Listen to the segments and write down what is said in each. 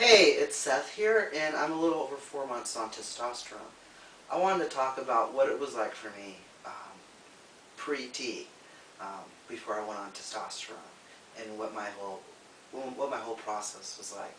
Hey, it's Seth here, and I'm a little over 4 months on testosterone. I wanted to talk about what it was like for me pre-T, before I went on testosterone, and what my whole process was like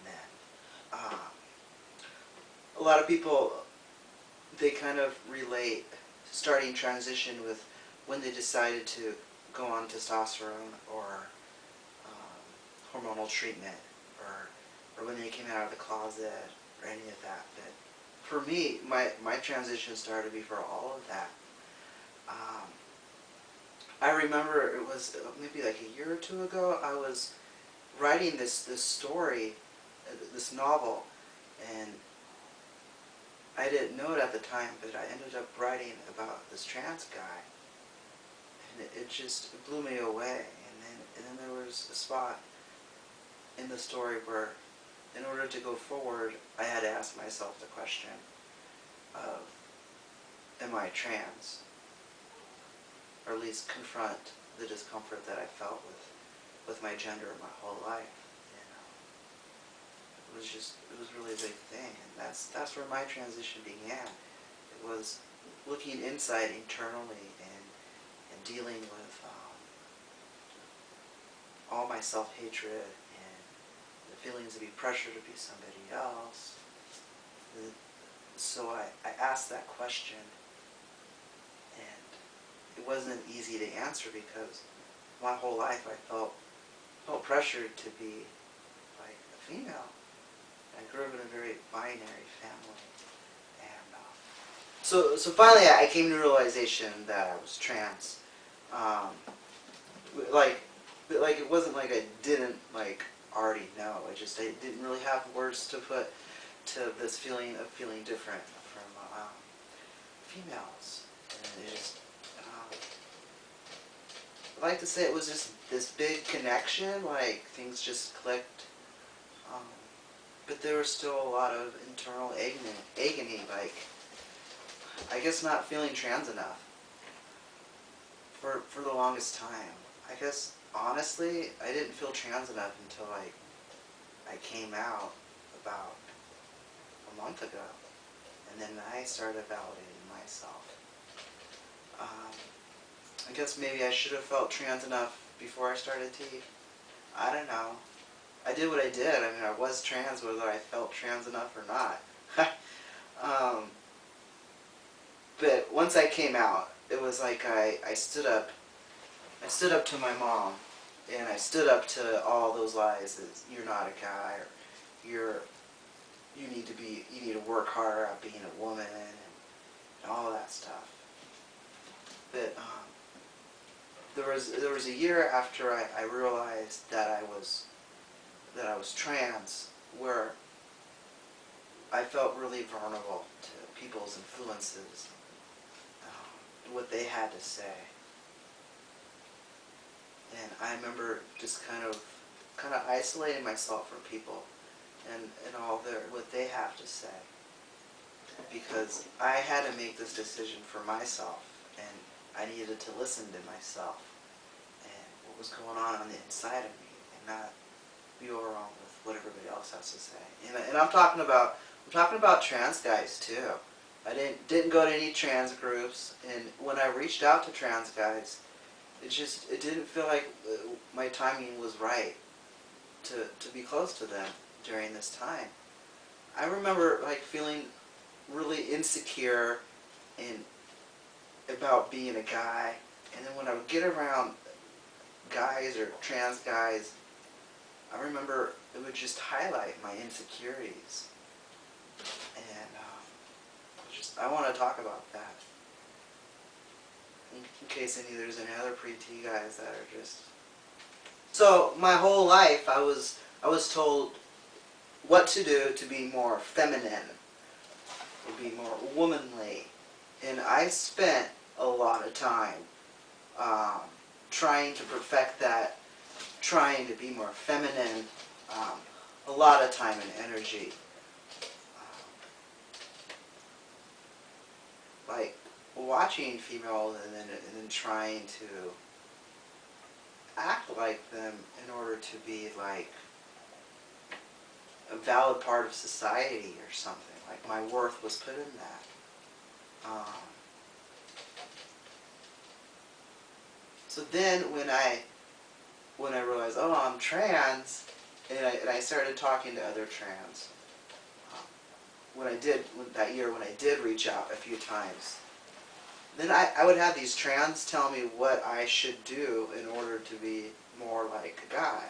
then. A lot of people, they kind of relate starting transition with when they decided to go on testosterone or hormonal treatment, or when they came out of the closet, or any of that. But for me, my transition started before all of that. Um, I remember it was maybe like a year or two ago. I was writing this story, this novel, and I didn't know it at the time, but I ended up writing about this trans guy, and it just blew me away. And then there was a spot in the story where, in order to go forward, I had to ask myself the question of, am I trans? Or at least confront the discomfort that I felt with my gender my whole life. It was really a big thing, and that's where my transition began. It was looking inside internally and dealing with all my self-hatred and the feelings to be pressured to be somebody else. So I asked that question, and it wasn't easy to answer because my whole life I felt pressured to be like a female. I grew up in a very binary family, and so finally I came to the realization that I was trans. Um, like it wasn't like I didn't already know. I didn't really have words to put to this feeling of feeling different from females. And it just, I like to say it was just this big connection, like things just clicked. Um, but there was still a lot of internal agony, like I guess not feeling trans enough for the longest time. I guess honestly, I didn't feel trans enough until I came out about a month ago, and then I started validating myself. I guess maybe I should have felt trans enough before I started T. I don't know. I did what I did. I mean, I was trans whether I felt trans enough or not. um, but once I came out, it was like I stood up. I stood up to my mom, and I stood up to all those lies that you're not a guy, or you need to work harder at being a woman, and all that stuff. But there was a year after I realized that I was trans, where I felt really vulnerable to people's influences, what they had to say, and I remember just kind of isolating myself from people and all what they have to say, because I had to make this decision for myself, and I needed to listen to myself and what was going on the inside of me, and not be overwhelmed with what everybody else has to say. And I'm talking about trans guys too. I didn't go to any trans groups, and when I reached out to trans guys, it didn't feel like my timing was right to be close to them during this time. I remember feeling really insecure and about being a guy, and then when I would get around guys or trans guys, I remember it would just highlight my insecurities, and I want to talk about that in case there's any other pre-T guys that are just. So my whole life I was told what to do to be more feminine, to be more womanly, and I spent a lot of time um, trying to perfect that, trying to be more feminine, a lot of time and energy. Like watching females and then trying to act like them in order to be like valid part of society or something. Like my worth was put in that. So then when I realized, oh, I'm trans, and I started talking to other trans. That year when I did reach out a few times, then I would have these trans tell me what I should do in order to be more like a guy,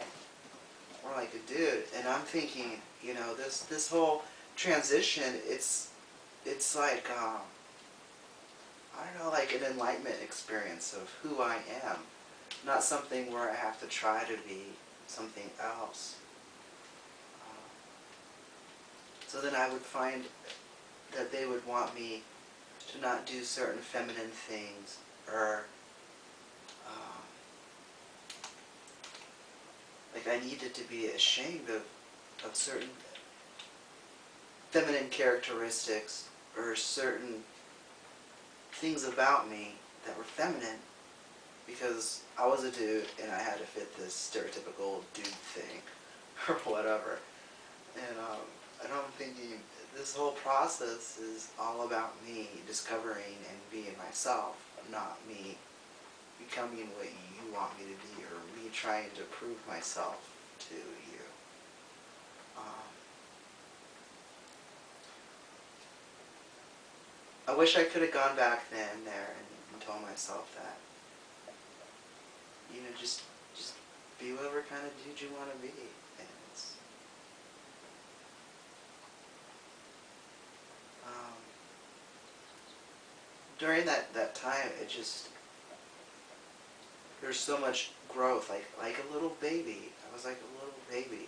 more like a dude. And I'm thinking, you know, this whole transition, it's like, I don't know, like an enlightenment experience of who I am, not something where I have to try to be something else. So then I would find that they would want me to not do certain feminine things, or like I needed to be ashamed of certain feminine characteristics or certain things about me that were feminine, because I was a dude and I had to fit this stereotypical dude thing or whatever. And I'm thinking this whole process is all about me discovering and being myself, not me becoming what you want me to be or me trying to prove myself to you. I wish I could have gone back then there and told myself that, you know, just be whatever kind of dude you want to be. And it's, during that time, it just, there's so much growth, like a little baby. I was like a little baby.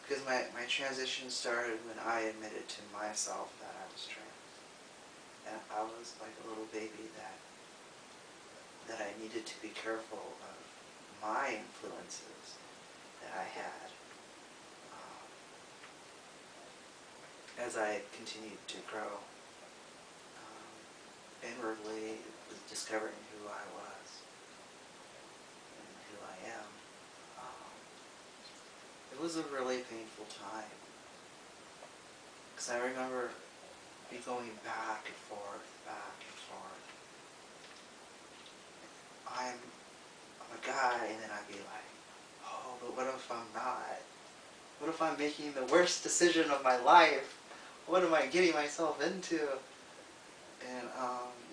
Because my transition started when I admitted to myself that I was trans. And I was like a little baby that I needed to be careful of my influences that I had as I continued to grow inwardly, discovering who I was and who I am. It was a really painful time, because I remember me going back and forth, back and forth. I'm a guy, and then I'd be like, oh, but what if I'm not? What if I'm making the worst decision of my life? What am I getting myself into? And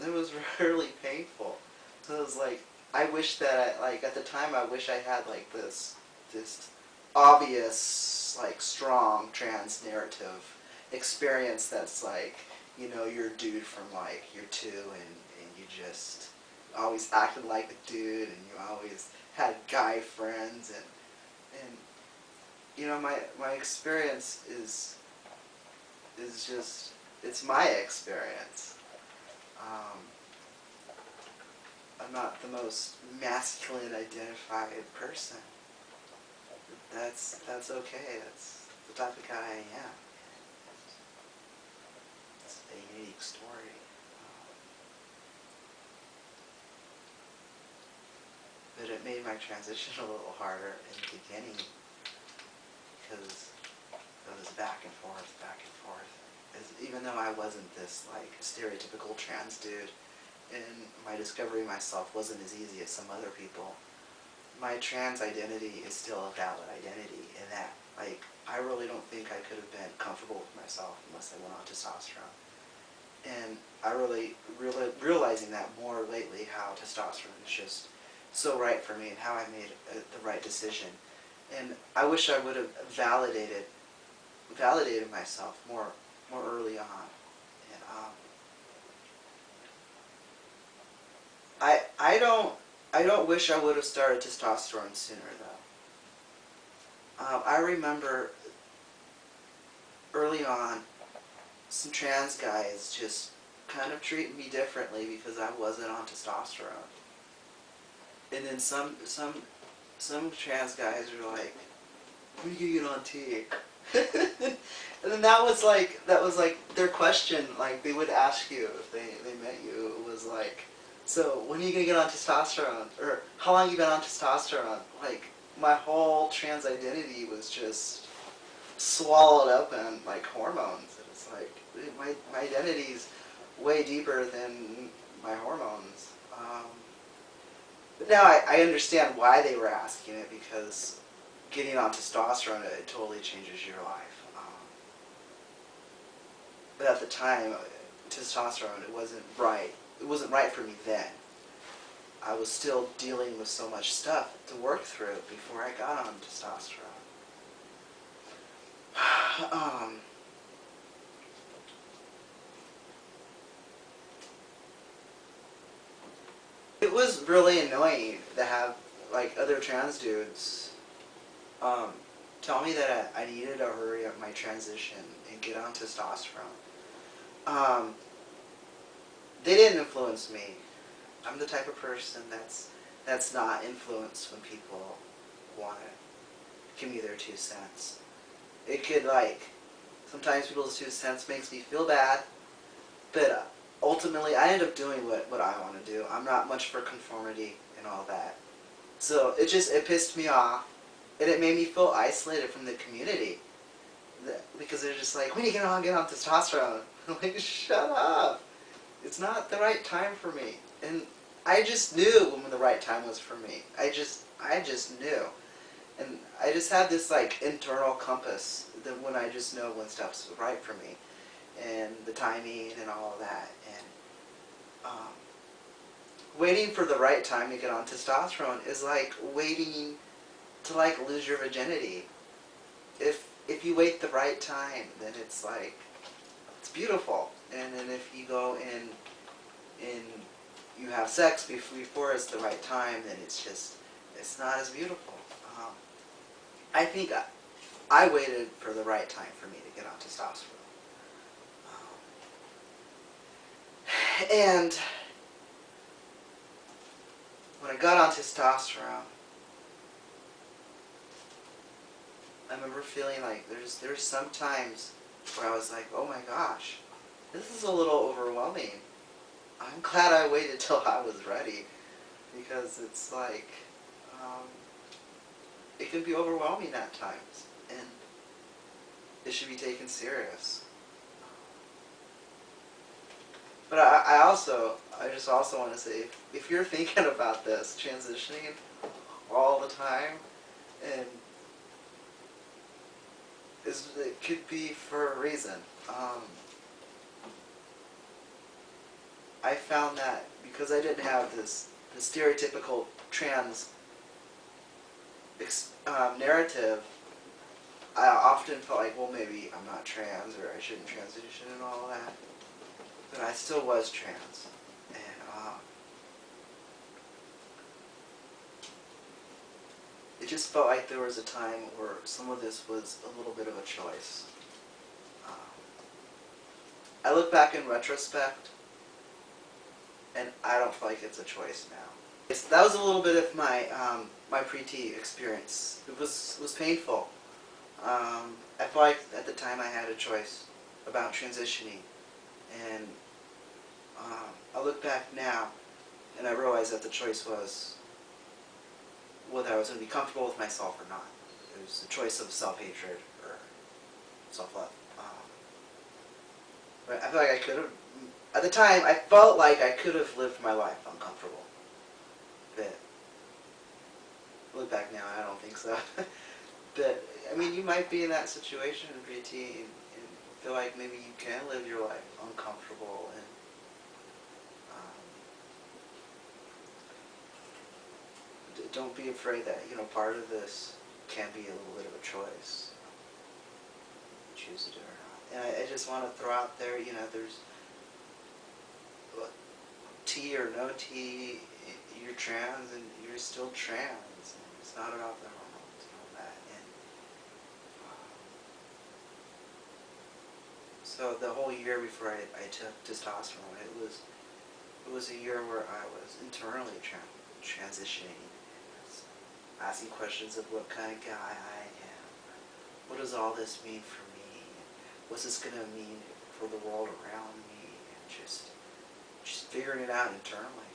it was really painful. So it was like, I wish that, like, at the time, I wish I had like this obvious, like, strong trans narrative experience that's like, you know, you're a dude from like year 2, and you just always acted like a dude, and you always had guy friends, and you know, my experience is just, it's my experience. I'm not the most masculine identified person. That's okay. That's the type of guy I am. It's a unique story. But it made my transition a little harder in the beginning, because it was back and forth, back and forth. Even though I wasn't this like stereotypical trans dude, and my discovery of myself wasn't as easy as some other people, my trans identity is still a valid identity, in that, like, I really don't think I could have been comfortable with myself unless I went on testosterone. And I really realizing that more lately, how testosterone is just so right for me, and how I made the right decision. And I wish I would have validated myself more early on. And I don't wish I would have started testosterone sooner, though. I remember early on, some trans guys just kind of treated me differently because I wasn't on testosterone. And then some trans guys were like, "When are you gonna get on T?" And then that was like their question. Like, they would ask you if they met you. It was like, "So when are you gonna get on testosterone?" Or, "How long have you been on testosterone?" Like, my whole trans identity was just swallowed up in like hormones. And it's like my identity's way deeper than my hormones. But now I understand why they were asking it, because getting on testosterone, it totally changes your life. But at the time, testosterone, it wasn't right. It wasn't right for me then. I was still dealing with so much stuff to work through before I got on testosterone. It was really annoying to have like other trans dudes tell me that I needed to hurry up my transition and get on testosterone. They didn't influence me. I'm the type of person that's not influenced when people want to give me their 2 cents. It could, like, sometimes people's 2 cents makes me feel bad, but ultimately I end up doing what I want to do. I'm not much for conformity and all that. So it pissed me off, and it made me feel isolated from the community. Because they're just like, we need to get on testosterone. I'm like, shut up. It's not the right time for me. And I just knew when the right time was for me. I just knew. And I just had this like internal compass that when I just know when stuff's right for me. And the timing and all of that. And waiting for the right time to get on testosterone is like waiting to like lose your virginity. If you wait the right time, then it's like, it's beautiful. And then if you go and you have sex before it's the right time, then it's not as beautiful. I think I waited for the right time for me to get on testosterone. And when I got on testosterone, I remember feeling like there's some times where I was like, oh my gosh, this is a little overwhelming. I'm glad I waited till I was ready, because it's like, it can be overwhelming at times, and it should be taken serious. But I just also want to say, if you're thinking about this, transitioning all the time, and it could be for a reason. I found that because I didn't have the stereotypical trans narrative, I often felt like, well, maybe I'm not trans, or I shouldn't transition and all that. But I still was trans. And it just felt like there was a time where some of this was a little bit of a choice. I look back in retrospect, and I don't feel like it's a choice now. That was a little bit of my my pre-T experience. It was painful. I felt like at the time I had a choice about transitioning, and I look back now, and I realize that the choice was whether I was going to be comfortable with myself or not. It was a choice of self-hatred or self-love. But I feel like I could have, at the time, I felt like I could have lived my life uncomfortable. But look back now, I don't think so. But I mean, you might be in that situation in pre-teen and feel like maybe you can live your life uncomfortable, and don't be afraid that, part of this can be a little bit of a choice. Choose to do it or not. And I just want to throw out there, there's T or no T, you're trans and you're still trans. It's not about the hormones and all that. And so the whole year before I took testosterone, it was a year where I was internally transitioning, asking questions of what kind of guy I am. What does all this mean for me? What's this going to mean for the world around me? And just figuring it out internally.